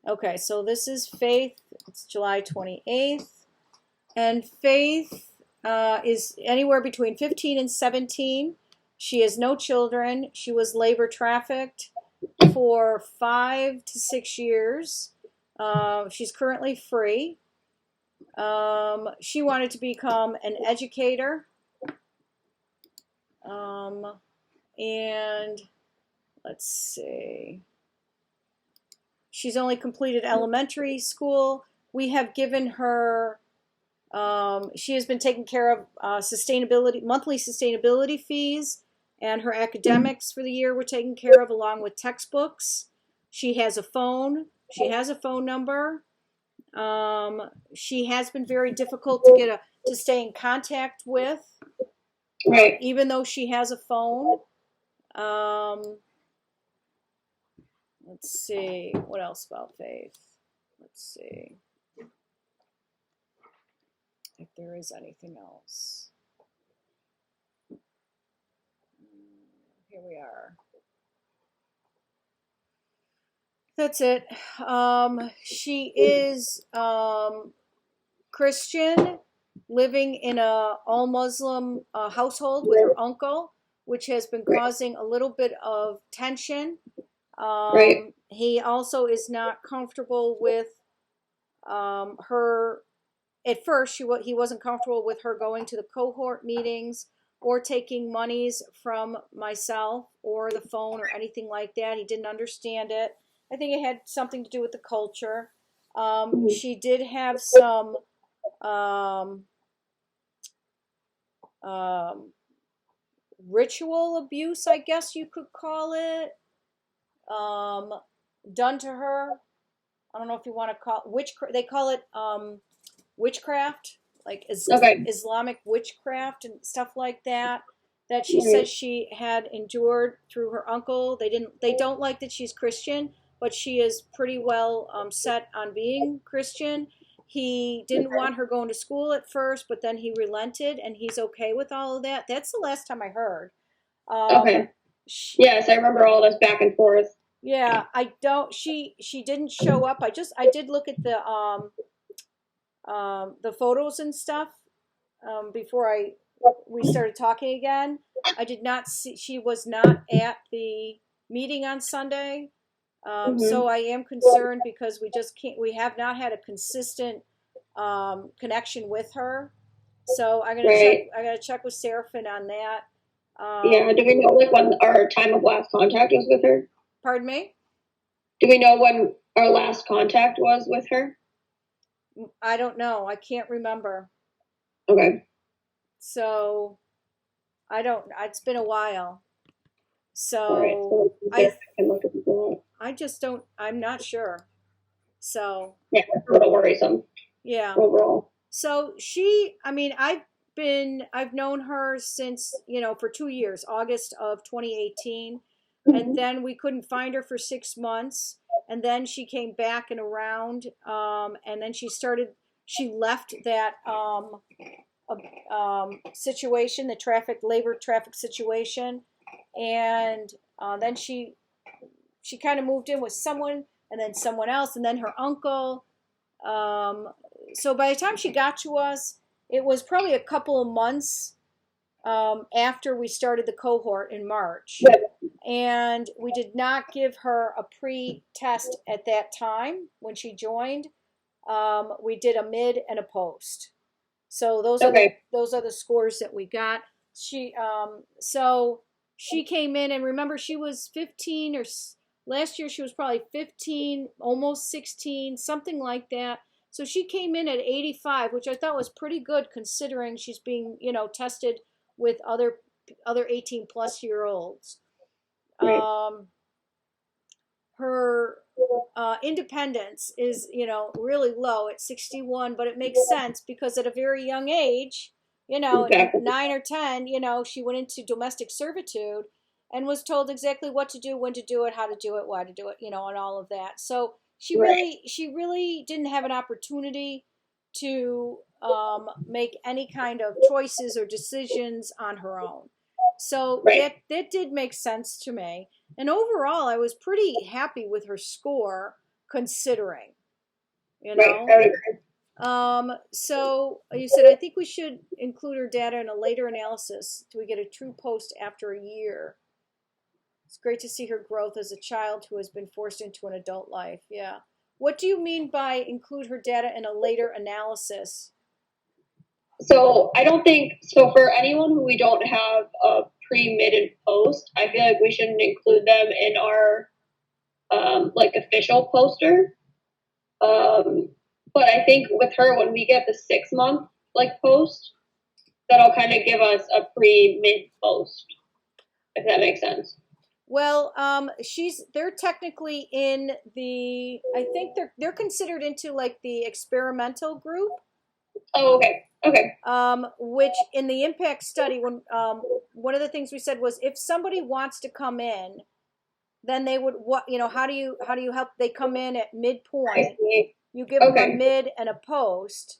Okay, so this is Faith. It's July 28th. And Faith is anywhere between 15 and 17. She has no children. She was labor trafficked for 5 to 6 years. She's currently free. She wanted to become an educator. And let's see. She's only completed elementary school. We have given her, she has been taking care of monthly sustainability fees, and her academics for the year were taken care of along with textbooks. She has a phone. She has a phone number. She has been very difficult to stay in contact with, Right. even though she has a phone. Let's see, what else about Faith? Let's see if there is anything else. Here we are. That's it. She is Christian, living in a all Muslim household with her uncle, which has been causing a little bit of tension. Right. He also is not comfortable with her. At first, he wasn't comfortable with her going to the cohort meetings or taking monies from myself or the phone or anything like that. He didn't understand it. I think it had something to do with the culture. She did have some um, ritual abuse, I guess you could call it, done to her. I don't know if you want to call witchcraft. They call it witchcraft, like Okay. Islamic witchcraft and stuff like that. That she says she had endured through her uncle. They don't like that she's Christian, but she is pretty well set on being Christian. He didn't want her going to school at first, but then he relented, and he's okay with all of that. That's the last time I heard. Okay. Yes, I remember all this back and forth. Yeah, I don't. She didn't show up. I did look at the photos and stuff before we started talking again. I did not see, she was not at the meeting on Sunday. So I am concerned because we have not had a consistent connection with her. So I gotta check with Seraphin on that. Yeah. Do we know like when our time of last contact was with her? Pardon me? Do we know when our last contact was with her? I don't know. I can't remember. Okay. So I don't, it's been a while. All right. So So I can look at that. I just don't, I'm not sure. So, Yeah, it's a little worrisome yeah. overall. So I mean, I've known her since, for 2 years, August of 2018. And then we couldn't find her for 6 months. And then she came back and around. And then she left that situation, the labor traffic situation. And then she kind of moved in with someone and then someone else and then her uncle. So by the time she got to us, it was probably a couple of months after we started the cohort in March. And we did not give her a pre-test at that time when she joined. We did a mid and a post. So those are the scores that we got. So she came in, and remember, she was 15 or last year she was probably 15, almost 16, something like that. So she came in at 85, which I thought was pretty good considering she's being, tested with other 18 plus year olds. Her independence is, really low at 61, but it makes sense because at a very young age, at 9 or 10, she went into domestic servitude and was told exactly what to do, when to do it, how to do it, why to do it, and all of that. So she really didn't have an opportunity to make any kind of choices or decisions on her own. So that did make sense to me. And overall, I was pretty happy with her score considering, you Right. know? I would agree. So you said, I think we should include her data in a later analysis. Do we get a true post after a year? It's great to see her growth as a child who has been forced into an adult life. Yeah. What do you mean by include her data in a later analysis? So I don't think so for anyone who we don't have a pre, mid, and post. I feel like we shouldn't include them in our like official poster. But I think with her, when we get the 6 month like post, that'll kind of give us a pre, mid, post, if that makes sense. Well, they're technically in the, I think they're considered into like the experimental group. Oh, okay. Okay. Which in the impact study, when one of the things we said was if somebody wants to come in, then they would how do you help? They come in at I midpoint. see. You give them a Okay. mid and a post.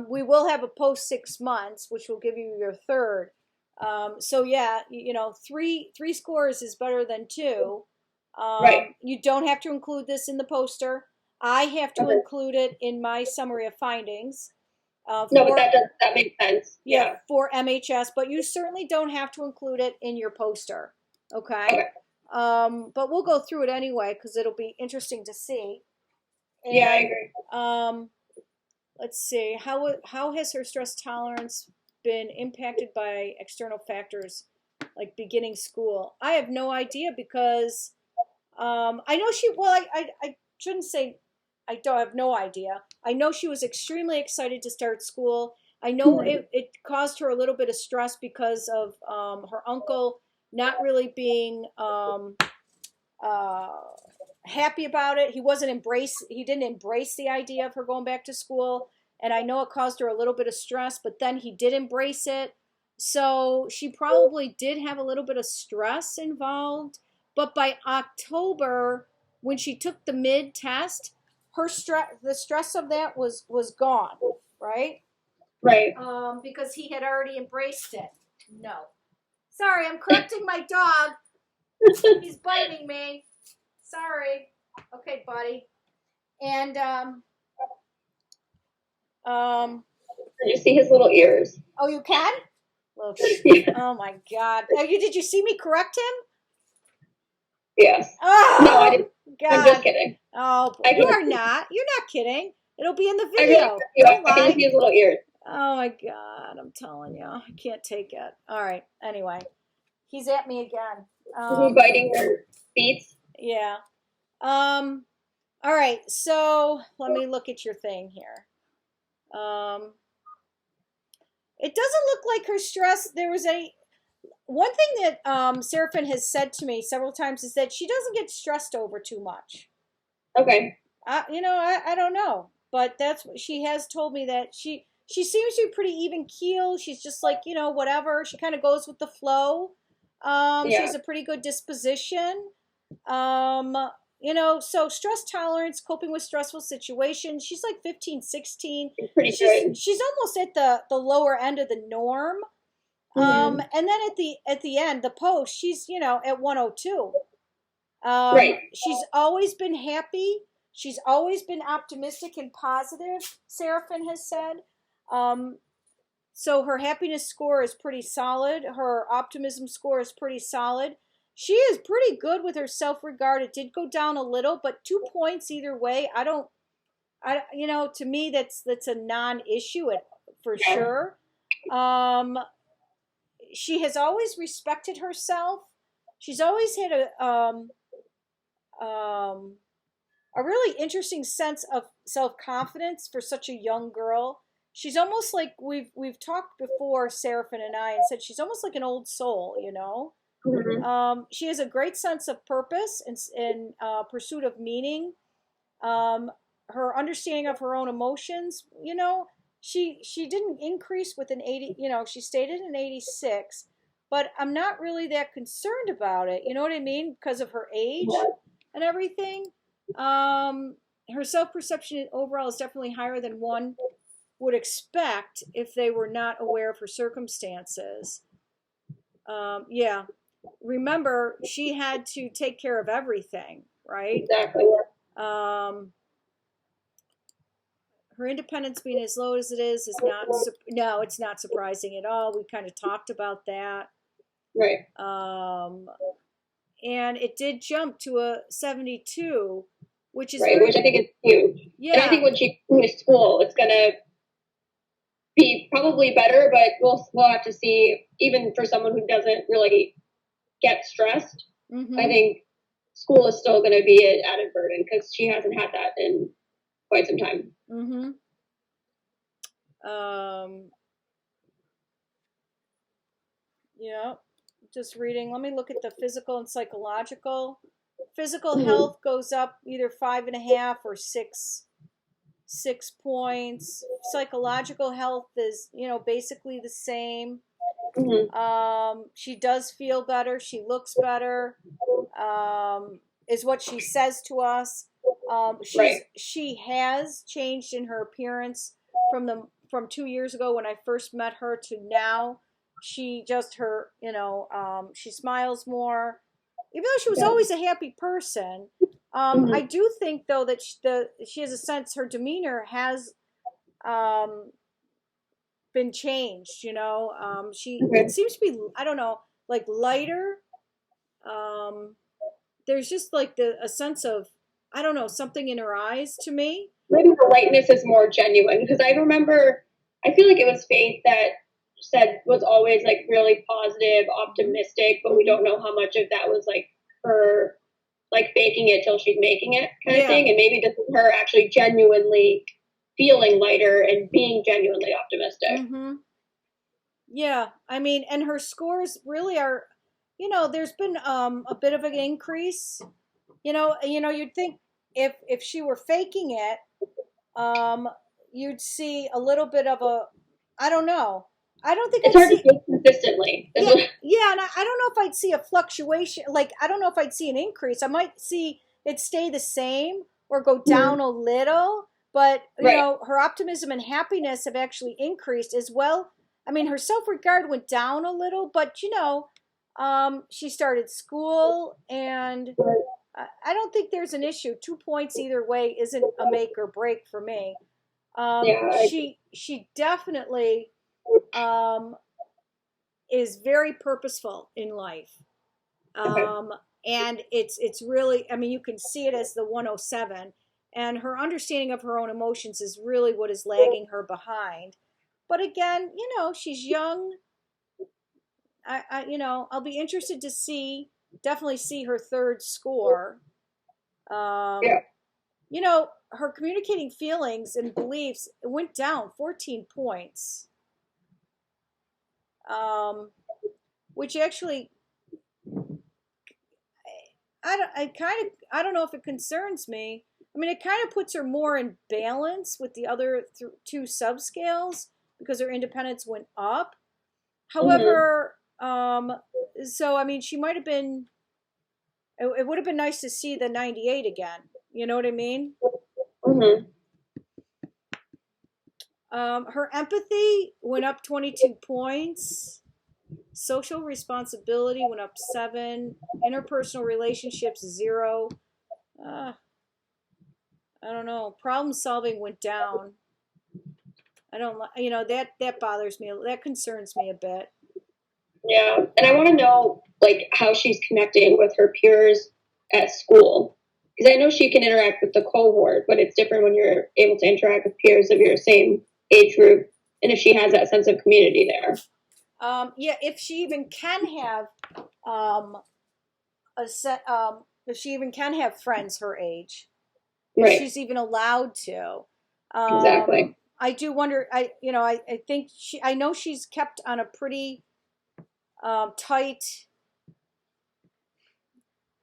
We will have a post 6 months, which will give you your third. So yeah, three scores is better than two. Right. You don't have to include this in the poster. I have to Okay. include it in my summary of findings. No, but that makes sense. Yeah. For MHS, but you certainly don't have to include it in your poster. Okay. Okay. But we'll go through it anyway because it'll be interesting to see. And, Yeah, I agree. let's see, how has her stress tolerance been impacted by external factors like beginning school? I have no idea because I know she. Well, I shouldn't say I don't have no idea. I know she was extremely excited to start school. I know it caused her a little bit of stress because of her uncle not really being happy about it. He didn't embrace the idea of her going back to school. And I know it caused her a little bit of stress, but then he did embrace it. So she probably did have a little bit of stress involved. But by October, when she took the mid test, the stress of that was gone, right? Right. Because he had already embraced it. No. Sorry, I'm correcting my dog. He's biting me. Sorry. Okay, buddy. And Did you see his little ears? oh, you can? Look. Yeah. Oh my God. Did you see me correct him? Yes. Oh, No, I didn't. God. I'm just kidding. Oh, you are not. You're not kidding. It'll be in the I video. Don't can lie. see his little ears. Oh my God. I'm telling you. I can't take it. All right. Anyway, he's at me again. Is he biting your feet? Yeah. All right. So let me look at your thing here. It doesn't look like her stress. There was one thing that Seraphin has said to me several times is that she doesn't get stressed over too much. Okay. I don't know, but that's what she has told me, that she seems to be pretty even keel. She's just like, whatever. She kind of goes with the flow. She has a pretty good disposition. So stress tolerance, coping with stressful situations. She's like 15, 16. Pretty good. She's almost at the lower end of the norm. And then at the end, the post, she's, at 102. Right. She's always been happy. She's always been optimistic and positive, Seraphin has said. So her happiness score is pretty solid. Her optimism score is pretty solid. She is pretty good with her self-regard. It did go down a little, but 2 points either way. To me, that's a non-issue for sure. She has always respected herself. She's always had a really interesting sense of self-confidence for such a young girl. She's almost like we've talked before, Seraphin and I, and said she's almost like an old soul, She has a great sense of purpose and pursuit of meaning. Her understanding of her own emotions, she didn't increase with an 80, she stayed at an 86, but I'm not really that concerned about it. You know what I mean? Because of her age and everything. Her self-perception overall is definitely higher than one would expect if they were not aware of her circumstances. Remember, she had to take care of everything, right? Exactly. Um, her independence being as low as it is not, no, it's not surprising at all. We kind of talked about that. Right. And it did jump to a 72, which is right, very, which I think is huge. And I yeah. think when she goes to school, it's gonna be probably better, but we'll have to see. Even for someone who doesn't really get stressed, Mm-hmm. I think school is still going to be an added burden because she hasn't had that in quite some time. Mm-hmm. Yeah, just reading. Let me look at the physical and psychological. Physical health goes up either 5.5 or 6 points. Psychological health is, basically the same. She does feel better. She looks better. Is what she says to us. She has changed in her appearance from 2 years ago when I first met her to now. She just she smiles more, even though she was always a happy person. I do think though that she has a sense her demeanor has been changed. It seems to be, I don't know, like lighter. There's just like a sense of, I don't know, something in her eyes to me. Maybe the lightness is more genuine because I remember, I feel like it was Faith that said was always like really positive, optimistic, but we don't know how much of that was like her like faking it till she's making it kind of thing. And maybe this is her actually genuinely feeling lighter and being genuinely optimistic. Mm-hmm. Yeah, I mean, and her scores really are, there's been a bit of an increase. You'd think if she were faking it, you'd see a little bit of a, I don't know. I don't think it's I'd hard see to fake consistently. Yeah, and I don't know if I'd see a fluctuation. Like, I don't know if I'd see an increase. I might see it stay the same or go down a little. But her optimism and happiness have actually increased as well. I mean, her self-regard went down a little, but she started school, and I don't think there's an issue. 2 points either way isn't a make or break for me. She definitely is very purposeful in life. And it's really, I mean, you can see it as the 107, and her understanding of her own emotions is really what is lagging her behind. But again, she's young. I'll be interested to definitely see her third score. Her communicating feelings and beliefs went down 14 points. Which actually, I don't know if it concerns me. I mean, it kind of puts her more in balance with the other two subscales because her independence went up. However, so I mean, she might have been. It would have been nice to see the 98 again. You know what I mean? Her empathy went up 22 points. Social responsibility went up 7. Interpersonal relationships 0. I don't know. Problem solving went down. I don't, that bothers me. That concerns me a bit. Yeah, and I want to know like how she's connecting with her peers at school because I know she can interact with the cohort, but it's different when you're able to interact with peers of your same age group, and if she has that sense of community there. Yeah, if she even can have if she even can have friends her age, if she's even allowed to. Exactly. I do wonder. I think I know she's kept on a pretty tight.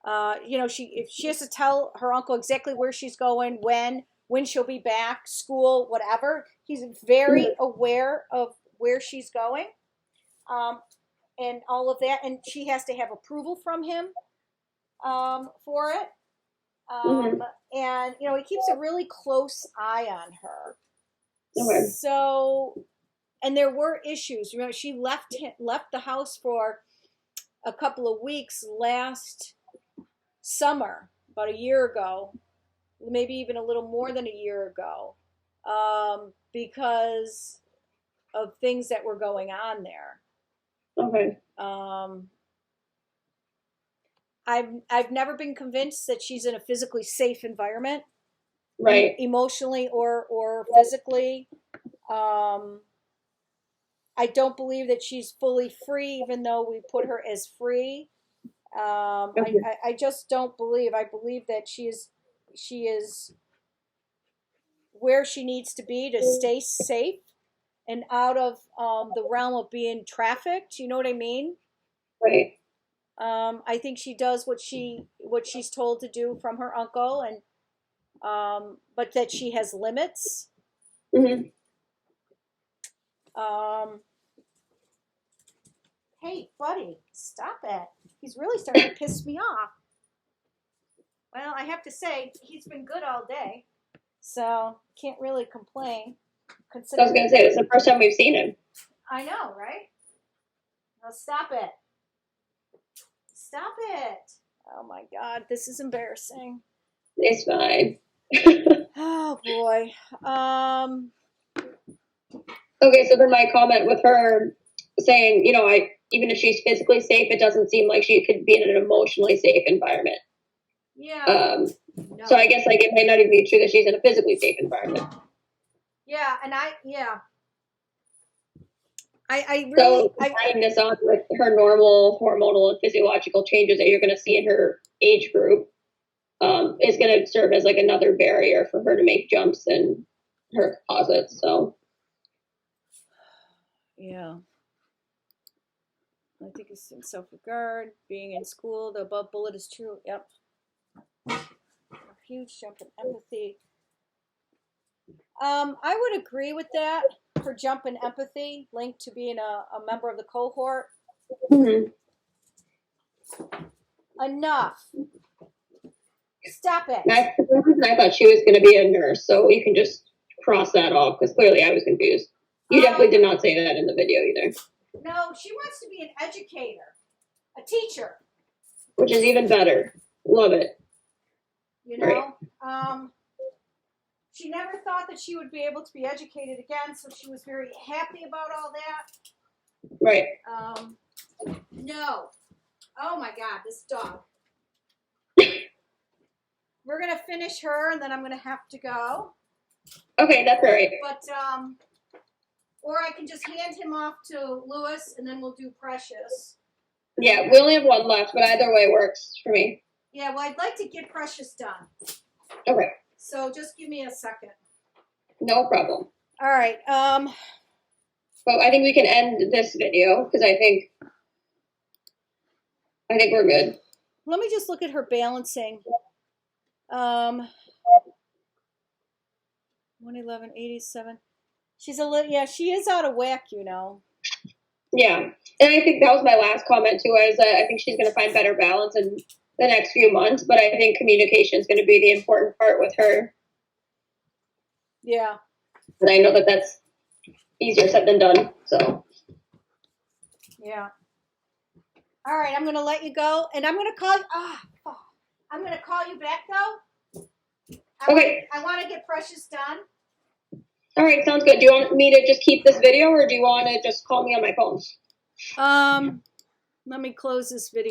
If she has to tell her uncle exactly where she's going, when she'll be back, school, whatever. He's very aware of where she's going, and all of that, and she has to have approval from him for it. And he keeps a really close eye on her. So, and there were issues. She left the house for a couple of weeks last summer, about a year ago, maybe even a little more than a year ago, because of things that were going on there. Okay. I've never been convinced that she's in a physically safe environment, Right. emotionally or physically. I don't believe that she's fully free, even though we put her as free. Okay. I just don't believe. I believe that she is where she needs to be to stay safe and out of the realm of being trafficked. You know what I mean? Right. I think she does what she's told to do from her uncle, and but that she has limits. Mm-hmm. Hey, buddy, stop it! He's really starting to piss me off. Well, I have to say he's been good all day, so can't really complain. So I was gonna say it's the first time we've seen him. I know, right? Now stop it! Stop it! Oh my God, this is embarrassing. It's fine. Oh boy. Okay, so then my comment with her saying, you know, even if she's physically safe, it doesn't seem like she could be in an emotionally safe environment. Yeah. No. So I guess like it might not even be true that she's in a physically safe environment. Yeah, and I really so adding this on with her normal hormonal and physiological changes that you're going to see in her age group is going to serve as like another barrier for her to make jumps in her composites. So yeah. I think it's in self-regard, being in school. The above bullet is true. Yep. A huge jump in empathy. I would agree with that. Her jump in empathy linked to being a member of the cohort. mm-hmm. Enough. Stop it. I thought she was going to be a nurse, so you can just cross that off because clearly I was confused. You definitely did not say that in the video either. No, she wants to be an educator, a teacher. Which is even better. Love it. You know, right. She never thought that she would be able to be educated again, so she was very happy about all that. Right. No. Oh my God, this dog. We're going to finish her, and then I'm going to have to go. Okay, that's all right. But, or I can just hand him off to Lewis, and then we'll do Precious. Yeah, we only have one left, but either way works for me. Yeah, well, I'd like to get Precious done. Okay. So just give me a second. No problem. All right. Well, I think we can end this video because I think we're good. Let me just look at her balancing. 111.87. She's a little, yeah, she is out of whack, you know. Yeah, and I think that was my last comment too. I think she's going to find better balance in the next few months, but I think communication is going to be the important part with her. Yeah. And I know that that's easier said than done. So. Yeah. All right, I'm going to let you go, and I'm going to call you. I'm going to call you back though. Okay. I want to get Precious done. All right, sounds good. Do you want me to just keep this video, or do you want to just call me on my phone? Let me close this video.